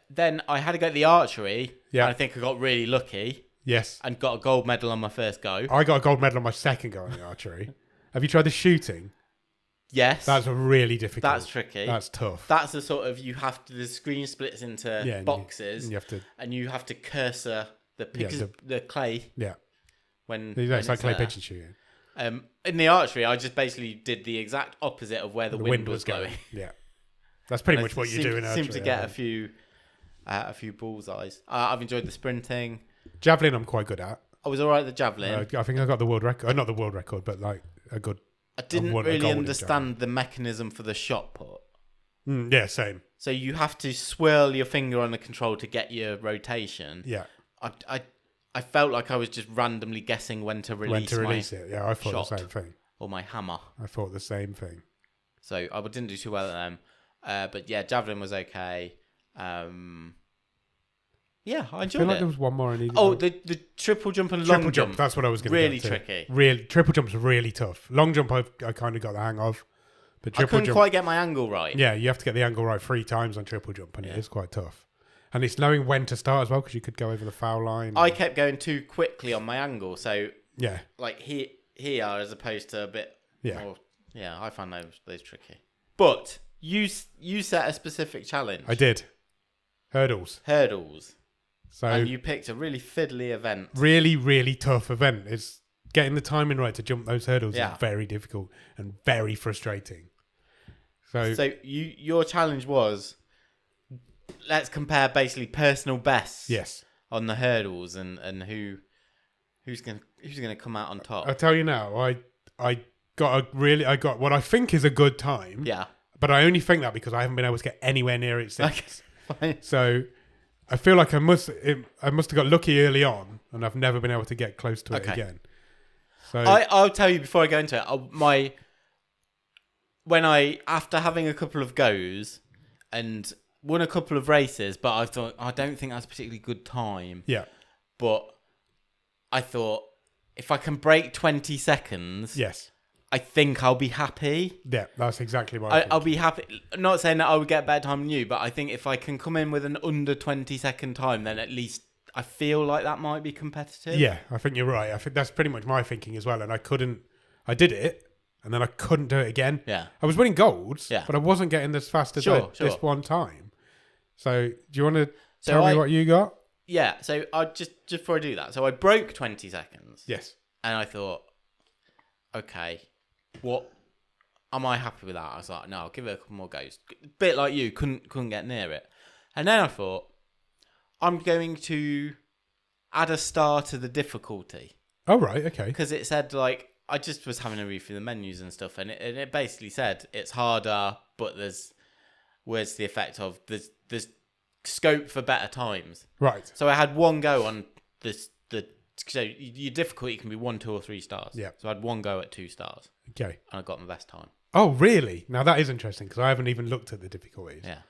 then I had to go to the archery. Yeah. And I think I got really lucky. Yes. And got a gold medal on my first go. I got a gold medal on my second go in the archery. Have you tried the shooting? Yes. That's really difficult. That's tricky. That's tough. That's a sort of the screen splits into boxes, and you have to cursor the clay. Yeah. When it's like clay pigeon shooting. In the archery, I just basically did the exact opposite of where the wind was going. Yeah. That's pretty much what you do in archery. Seemed to get a few bullseyes. I've enjoyed the sprinting. Javelin, I'm quite good at. I was all right at the javelin. I think I got the world record. Not the world record, but like a good I didn't really understand the mechanism for the shot put. Yeah, same. So you have to swirl your finger on the control to get your rotation. Yeah. I felt like I was just randomly guessing when to release it. Yeah, I thought shot the same thing. Or my hammer. I thought the same thing. So I didn't do too well at them. But yeah, javelin was okay. Yeah, I enjoyed it. I feel like there was one more I needed. Oh, the triple jump and long jump. That's what I was going to Really tricky. Triple jump's really tough. Long jump I kind of got the hang of. But triple I couldn't quite get my angle right. Yeah, you have to get the angle right 3 times on triple jump, and it is quite tough. And it's knowing when to start as well, because you could go over the foul line. I kept going too quickly on my angle, so yeah, like here as opposed to a bit more. Yeah, I found those tricky. But you set a specific challenge. I did. Hurdles. So and you picked a really fiddly event. Really, really tough event. It's getting the timing right to jump those hurdles is very difficult and very frustrating. So your challenge was, let's compare basically personal bests. Yes. On the hurdles and who's gonna come out on top. I'll tell you now. I got what I think is a good time. Yeah. But I only think that because I haven't been able to get anywhere near it since. Okay. So I feel like I must have got lucky early on, and I've never been able to get close to it again. So I'll tell you before I go into it. After having a couple of goes and won a couple of races, but I thought I don't think that's a particularly good time. Yeah. But I thought if I can break 20 seconds, yes, I think I'll be happy. Yeah, that's exactly what I'll be happy. Not saying that I would get a better time than you, but I think if I can come in with an under 20-second time, then at least I feel like that might be competitive. Yeah, I think you're right. I think that's pretty much my thinking as well. And I did it, and then I couldn't do it again. Yeah. I was winning golds, but I wasn't getting as fast as this one time. So do you want to tell me what you got? Yeah, so I just before I do that, so I broke 20 seconds. Yes. And I thought, okay, what am I happy with that? I was like, no, I'll give it a couple more goes. A bit like you, couldn't get near it. And then I thought, I'm going to add a star to the difficulty. Oh, right, okay. Because it said, like, I just was having a read through the menus and stuff, and it basically said it's harder, but where's the effect of there's scope for better times. Right. So I had one go on so your difficulty can be 1, 2, or 3 stars. Yeah. So I had one go at 2 stars. Okay. And I got my best time. Oh, really? Now that is interesting because I haven't even looked at the difficulties. Yeah.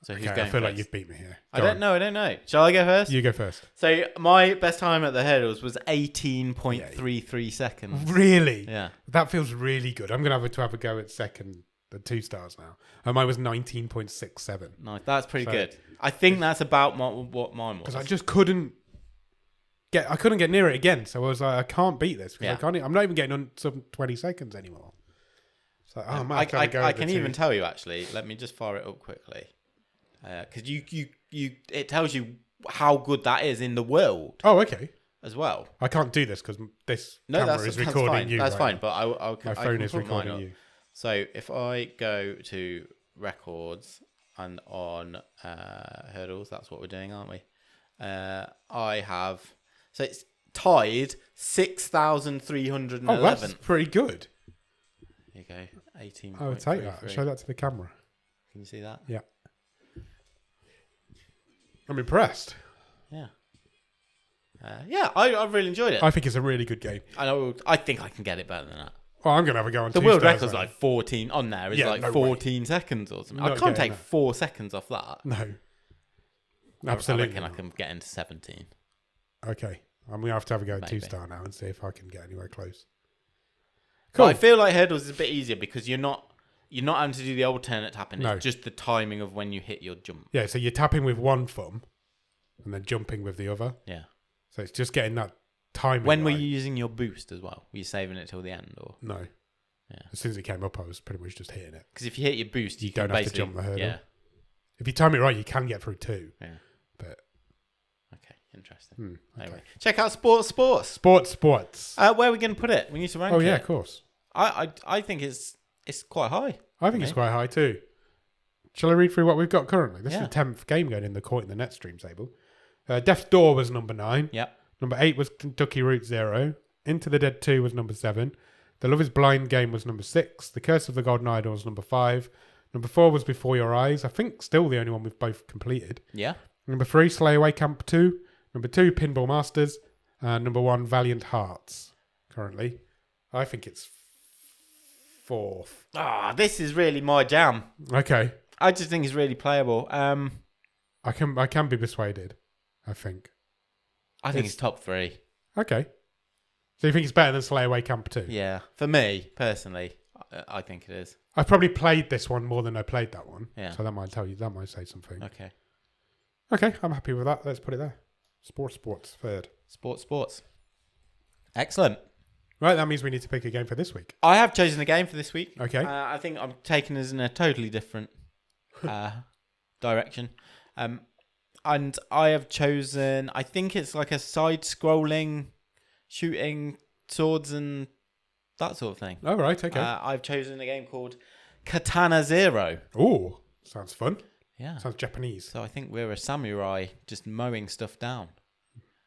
So who's going going I feel first? like you've beat me here. I don't know. Shall I go first? You go first. So my best time at the hurdles was 18.33 seconds. Really? Yeah. That feels really good. I'm going to have a go at second, the 2 stars now. And mine was 19.67. Nice. That's pretty good. I think that's about what mine was. Because I just couldn't get near it again. So I was like, I can't beat this. Because I'm not even getting on some 20 seconds anymore. So I can even tell you, actually. Let me just fire it up quickly. Because it tells you how good that is in the world. Oh, okay. As well. I can't do this because this camera is recording fine. you. That's right fine, but my phone is recording you. So if I go to records and on hurdles, that's what we're doing, aren't we? I have, so it's tied 6,311. Oh, that's pretty good. Here you go, 18. I'll take that. I'll show that to the camera. Can you see that? Yeah. I'm impressed. Yeah. I really enjoyed it. I think it's a really good game. I think I can get it better than that. Well, I'm going to have a go on the world record's like 14 on there. It's 14 seconds or something. I can't take 4 seconds off that. No. Absolutely. I reckon I can get into 17. Okay. I'm going to have a go at 2-star now and see if I can get anywhere close. Cool. But I feel like hurdles is a bit easier because you're not having to do the alternate tapping. No. It's just the timing of when you hit your jump. Yeah, so you're tapping with one thumb and then jumping with the other. Yeah. So it's just getting that timing. When were you using your boost as well? Were you saving it till the end or? No. Yeah. As soon as it came up, I was pretty much just hitting it. Because if you hit your boost, you don't can have to jump the hurdle. Yeah. If you time it right, you can get through 2. Yeah. But okay, interesting. Okay. Anyway, check out sports. Sports. Where are we going to put it? We need to rank it. Oh yeah, of course. I think it's quite high. I think it's quite high too. Shall I read through what we've got currently? This is the 10th game going in the Court in the Net stream table. Death's Door was number 9. Yep. Number 8 was Kentucky Route Zero. Into the Dead 2 was number 7. The Love is Blind Game was number 6. The Curse of the Golden Idol was number 5. Number 4 was Before Your Eyes. I think still the only one we've both completed. Yeah. Number 3, Slay Away Camp 2. Number 2, Pinball Masters. And number 1, Valiant Hearts. Currently. I think it's 4th. This is really my jam. Okay. I just think it's really playable. I can be persuaded, I think. I think it's top 3. Okay. So you think it's better than Slay Away Camp 2? Yeah. For me, personally, I think it is. I've probably played this one more than I played that one. Yeah. So that might say something. Okay. Okay, I'm happy with that. Let's put it there. Sports, third. Sports. Excellent. Right, that means we need to pick a game for this week. I have chosen a game for this week. Okay. I think I'm taking us in a totally different direction. And I have chosen, I think it's like a side-scrolling, shooting swords and that sort of thing. Oh, right, okay. I've chosen a game called Katana Zero. Oh, sounds fun. Yeah. Sounds Japanese. So I think we're a samurai just mowing stuff down.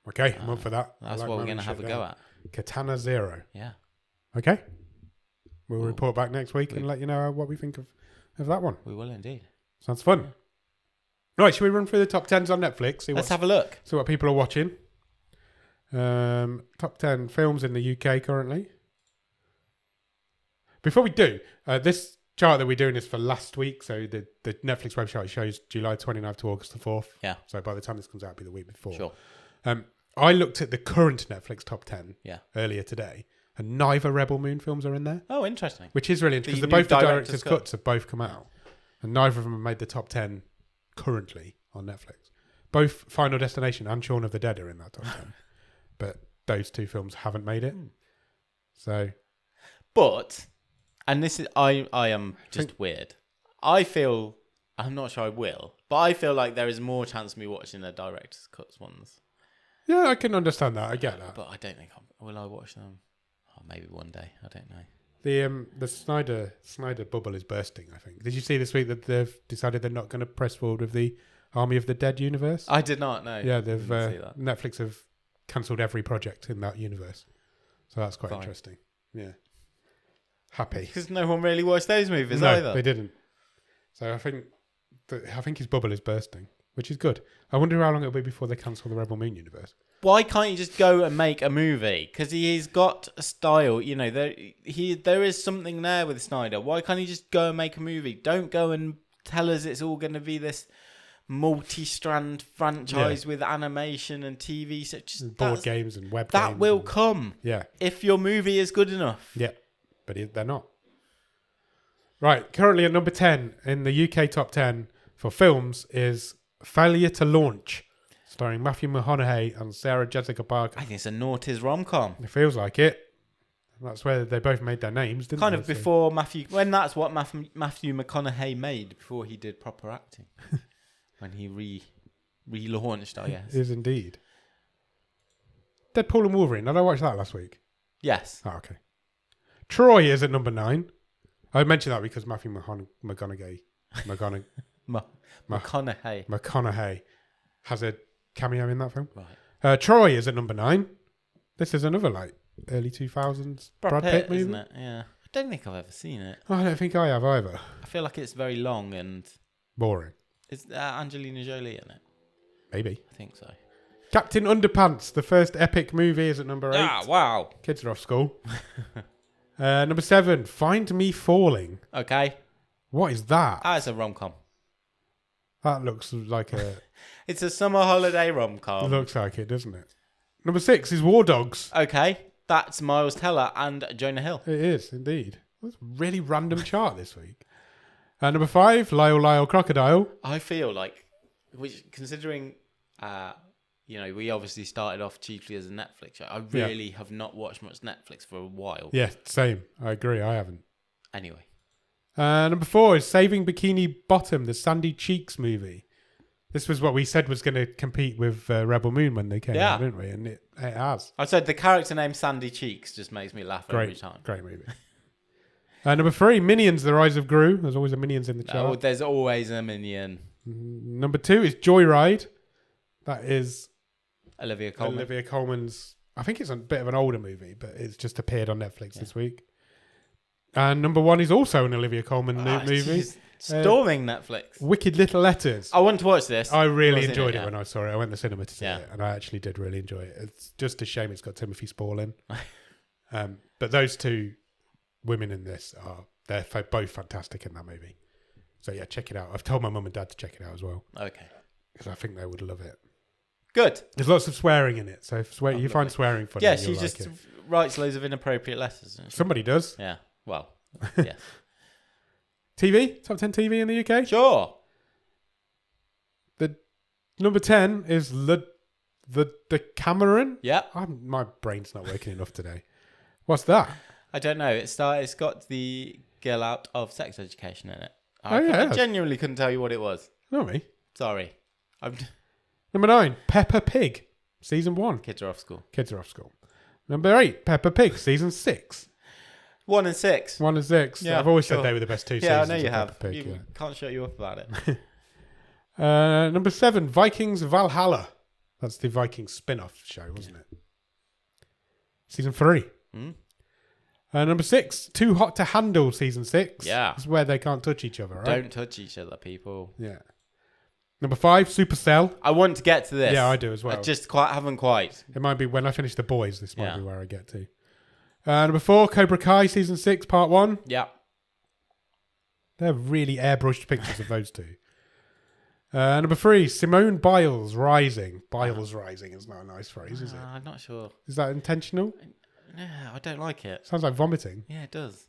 Okay, I'm up for that. That's what we're going to have a go at. Katana Zero. Yeah. Okay. We'll report back next week and let you know what we think of that one. We will indeed. Sounds fun. Right, should we run through the top 10s on Netflix? Let's have a look. See what people are watching. Top 10 films in the UK currently. Before we do, this chart that we're doing is for last week. So the Netflix website shows July 29th to August the 4th. Yeah. So by the time this comes out, it'll be the week before. Sure. I looked at the current Netflix top 10 Yeah. earlier today, and neither Rebel Moon films are in there. Oh, interesting. Which is really interesting, because both the director's cuts have both come out, and neither of them have made the top 10 currently on Netflix. Both Final Destination and Shaun of the Dead are in that top 10, but those two films haven't made it. So, but, and this is, I am just weird. I feel, I'm not sure I will, but I feel like there is more chance of me watching the director's cuts ones. yeah, I can understand that. I get that. But I don't think will I watch them? Oh, maybe one day. I don't know. The Snyder bubble is bursting, I think. Did you see this week that they've decided they're not going to press forward with the Army of the Dead universe? I did not know. Yeah, they've Netflix have cancelled every project in that universe. So that's quite interesting. Yeah. Happy. Because no one really watched those movies no, either. They didn't. So I think his bubble is bursting, which is good. I wonder how long it'll be before they cancel the Rebel Moon universe. Why can't you just go and make a movie? Because he's got a style, you know. There is something there with Snyder. Why can't he just go and make a movie? Don't go and tell us it's all going to be this multi-strand franchise with animation and TV. So just board games and web games. That will come. Yeah. If your movie is good enough. Yeah, but they're not. Right, currently at number 10 in the UK top 10 for films is Failure to Launch, starring Matthew McConaughey and Sarah Jessica Parker. I think it's a noughties rom-com. It feels like it. That's where they both made their names, didn't kind they? of before Matthew... When that's what Matthew McConaughey made before he did proper acting. When he relaunched, I guess. Is indeed. Deadpool and Wolverine. Did I watch that last week? Yes. Oh, okay. Troy is at number 9. I mentioned that because Matthew McConaughey has a cameo in that film. Right. Troy is at number 9. This is another early 2000s Brad Pitt movie. Isn't it? Yeah. I don't think I've ever seen it. I don't think I have either. I feel like it's very long and... Boring. Is Angelina Jolie in it? Maybe. I think so. Captain Underpants, the first epic movie, is at number 8. Ah, wow. Kids are off school. Number 7, Find Me Falling. Okay. What is that? Ah, it's a rom-com. That looks like a... It's a summer holiday rom-com. Looks like it, doesn't it? Number 6 is War Dogs. Okay. That's Miles Teller and Jonah Hill. It is, indeed. That's a really random chart this week. Number 5, Lyle Lyle Crocodile. I feel like, considering, we obviously started off chiefly as a Netflix show. I really have not watched much Netflix for a while. Yeah, same. I agree. I haven't. Anyway. Number 4 is Saving Bikini Bottom, the Sandy Cheeks movie. This was what we said was going to compete with Rebel Moon when they came out, didn't we? And it has. I said the character name Sandy Cheeks just makes me laugh every time. Great movie. Number 3, Minions, The Rise of Gru. There's always a Minions in the chart. Oh, there's always a Minion. Number 2 is Joyride. That is Olivia Colman's. I think it's a bit of an older movie, but it's just appeared on Netflix this week. And number 1 is also an Olivia Colman movie. She's storming Netflix. Wicked Little Letters. I want to watch this. I really Wasn't enjoyed it yet. when I saw it. I went to the cinema to see Yeah. it, and I actually did really enjoy it. It's just a shame it's got Timothy Spall in. But those two women in this they're both fantastic in that movie. So yeah, check it out. I've told my mum and dad to check it out as well. Okay. Because I think they would love it. Good. There's lots of swearing in it. So if you find swearing funny, Yeah, you'll she just like it. writes loads of inappropriate letters. Doesn't she? Somebody does. Yeah. Well, yeah. TV? Top 10 TV in the UK? Sure. The number 10 is the Cameron. Yeah. My brain's not working enough today. What's that? I don't know. It's got the girl out of Sex Education in it. Oh, yeah. I genuinely couldn't tell you what it was. Not me. Sorry. Number 9, Peppa Pig, season 1. Kids are off school. Kids are off school. Number 8, Peppa Pig, season 6. 1 and 6. 1 and 6. Yeah, I've always sure. said they were the best two Yeah, I seasons know you of have. Peppa Pig. You can't shut you up about it. Number 7, Vikings Valhalla. That's the Vikings spin-off show, wasn't it? Season 3. Mm. Number 6, Too Hot to Handle, season 6. Yeah. It's where they can't touch each other, right? Don't touch each other, people. Yeah. Number 5, Supercell. I want to get to this. Yeah, I do as well. I just haven't quite. It might be when I finish The Boys, this might be where I get to. Number 4, Cobra Kai, season 6, part 1. Yeah. They're really airbrushed pictures of those two. Number 3, Simone Biles Rising. Biles Rising is not a nice phrase, is it? I'm not sure. Is that intentional? Yeah, I don't like it. Sounds like vomiting. Yeah, it does.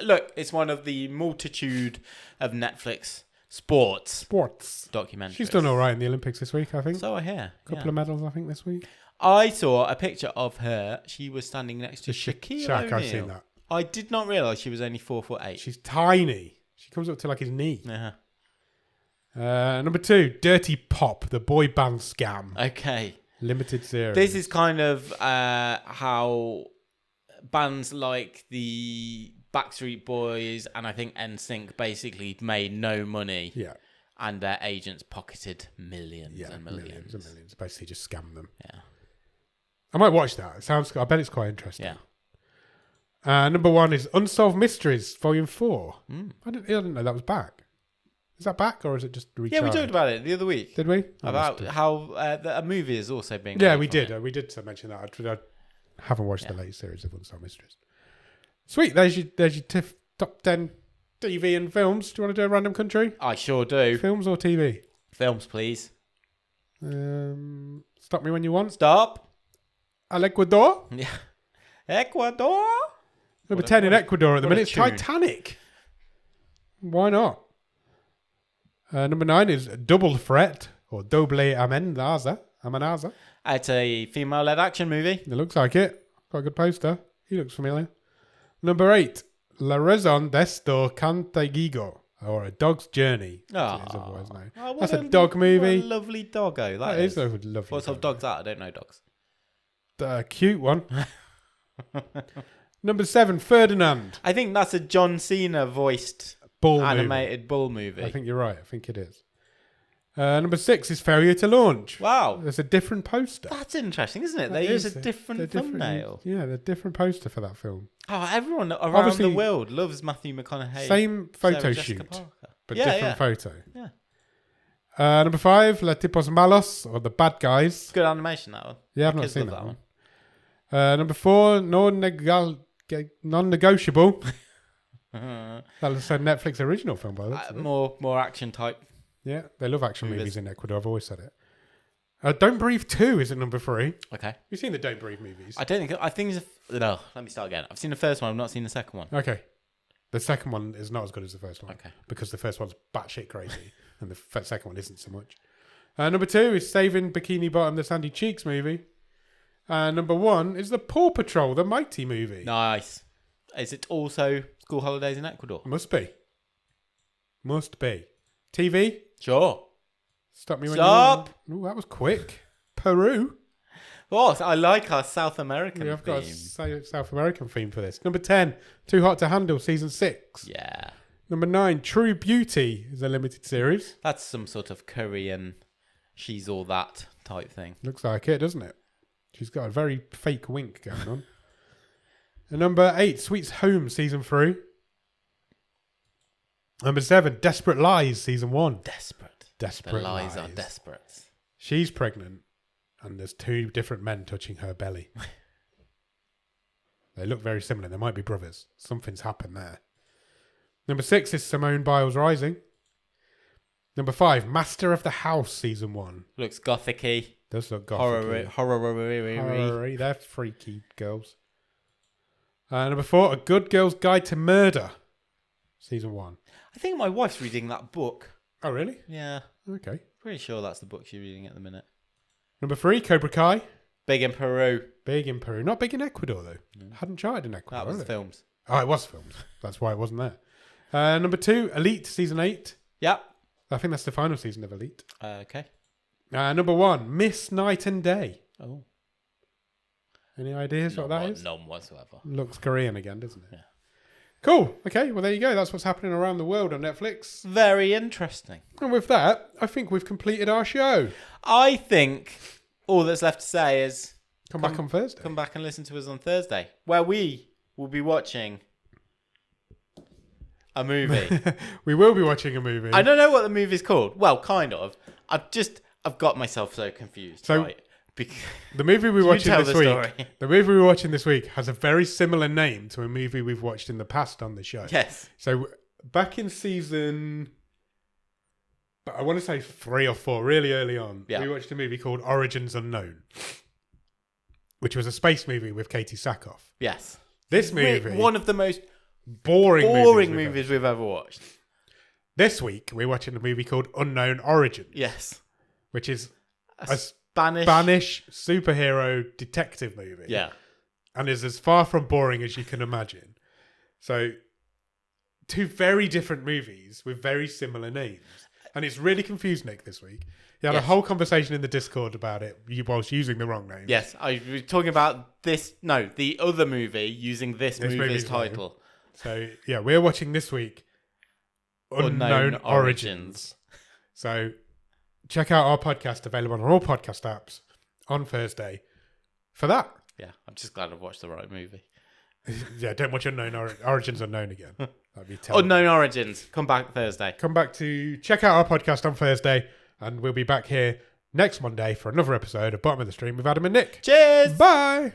Look, it's one of the multitude of Netflix sports documentaries. She's done all right in the Olympics this week, I think. So I hear. A couple of medals, I think, this week. I saw a picture of her. She was standing next to Shaquille O'Neal. I've seen that. I did not realise she was only 4'8". She's tiny. She comes up to like his knee. Uh-huh. Number 2, Dirty Pop, the boy band scam. Okay. Limited series. This is kind of how bands like the Backstreet Boys and I think NSYNC basically made no money. Yeah. And their agents pocketed millions Yeah, and millions. and millions. Basically just scam them. Yeah. I might watch that. I bet it's quite interesting. Yeah. Number 1 is Unsolved Mysteries, Volume 4. Mm. I didn't know that was back. Is that back or is it just recharged? Yeah, we talked about it the other week. Did we? About how a movie is also being Yeah, made we from did. it. We did mention that. I haven't watched the latest series of Unsolved Mysteries. Sweet. There's your top 10 TV and films. Do you want to do a random country? I sure do. Films or TV? Films, please. Stop me when you want. Stop. Al Ecuador. Yeah. Ecuador. Number 10 in Ecuador at the minute. It's tune. Titanic. Why not? Number 9 is Double Threat or Doble Amenaza. It's a female-led action movie. It looks like it. Got a good poster. He looks familiar. Number 8, La Raison d'Esto Cantagigo, or A Dog's Journey. Oh, It's otherwise known. what That's a dog movie. What a lovely doggo that That is is. a lovely What sort of dog's that? I don't know dogs. cute one. Number 7, Ferdinand. I think that's a John Cena voiced Bull animated bull movie. movie. I think you're right. I think it is. Number 6 is Failure to Launch. Wow. There's a different poster. That's interesting, isn't it? They That use is. a different They're thumbnail. Yeah, the different poster for that film. Oh, everyone around Obviously, the world loves Matthew McConaughey. Same photo Sarah Jessica shoot, Parker. but Yeah, different photo. Yeah. Number 5, La Tipos Malos, or The Bad Guys. Good animation, that one. Yeah, I've not Kids seen love that one. Number 4, Non-Negotiable. That's a Netflix original film, by the way. More action type. Yeah, they love action movies in Ecuador. I've always said it. Don't Breathe 2 is at number 3. Okay. You've seen the Don't Breathe movies? I don't think. I think. No, let me start again. I've seen the first one. I've not seen the second one. Okay. The second one is not as good as the first one. Okay. Because the first one's batshit crazy, and the second one isn't so much. Number 2 is Saving Bikini Bottom, the Sandy Cheeks movie. Number 1 is the Paw Patrol, the Mighty movie. Nice. Is it also school holidays in Ecuador? Must be. TV? Sure. Stop me when Stop. you... Ooh, that was quick. Peru? Oh, I like our South American Yeah, I've got a theme. South American theme for this. Number 10, Too Hot to Handle, Season 6. Yeah. Number 9, True Beauty is a limited series. That's some sort of Korean she's all that type thing. Looks like it, doesn't it? She's got a very fake wink going on. And number 8, Sweet Home Season 3. Number 7, Desperate Lies Season 1. Desperate. Desperate The lies Lies. are desperate. She's pregnant, and there's 2 different men touching her belly. They look very similar. They might be brothers. Something's happened there. Number 6 is Simone Biles Rising. Number 5, Master of the House Season 1. Looks gothic-y. Does look gothic. Horror. They're freaky girls. Number 4, A Good Girl's Guide to Murder Season 1. I think my wife's reading that book. Oh, really? Yeah. Okay. Pretty sure that's the book she's reading at the minute. Number 3, Cobra Kai. Big in Peru. Big in Peru. Not big in Ecuador, though. Hadn't charted in Ecuador. That was films. Oh, it was filmed. That's why it wasn't there. Number 2, Elite Season 8. Yep. I think that's the final season of Elite. Okay. Number 1, Miss Night and Day. Oh. Any ideas what that is? None whatsoever. Looks Korean again, doesn't it? Yeah. Cool. Okay, well, there you go. That's what's happening around the world on Netflix. Very interesting. And with that, I think we've completed our show. I think all that's left to say is... Come back on Thursday. Come back and listen to us on Thursday, where we will be watching a movie. We will be watching a movie. I don't know what the movie's called. Well, kind of. I've got myself so confused. So, right? The movie we're watching tell this the week. story. The movie we're watching this week has a very similar name to a movie we've watched in the past on the show. Yes. So back in season, I want to say 3 or 4, really early on, Yeah. we watched a movie called Origins Unknown, which was a space movie with Katie Sackhoff. Yes. This movie, One of the most boring movies we've ever watched. This week we're watching a movie called Unknown Origins. Yes. Which is A Spanish superhero detective movie. Yeah. And is as far from boring as you can imagine. So, 2 very different movies with very similar names. And it's really confused Nick this week. He had a whole conversation in the Discord about it whilst using the wrong name. Yes, I was talking about the other movie using this movie's movie's title. name. So, yeah, we're watching this week Unknown Origins. So, check out our podcast available on all podcast apps on Thursday for that. Yeah, I'm just glad I've watched the right movie. Yeah, don't watch Origins Unknown again. That'd be terrible. Unknown Origins. Come back Thursday. Come back to check out our podcast on Thursday, and we'll be back here next Monday for another episode of Bottom of the Stream with Adam and Nick. Cheers! Bye!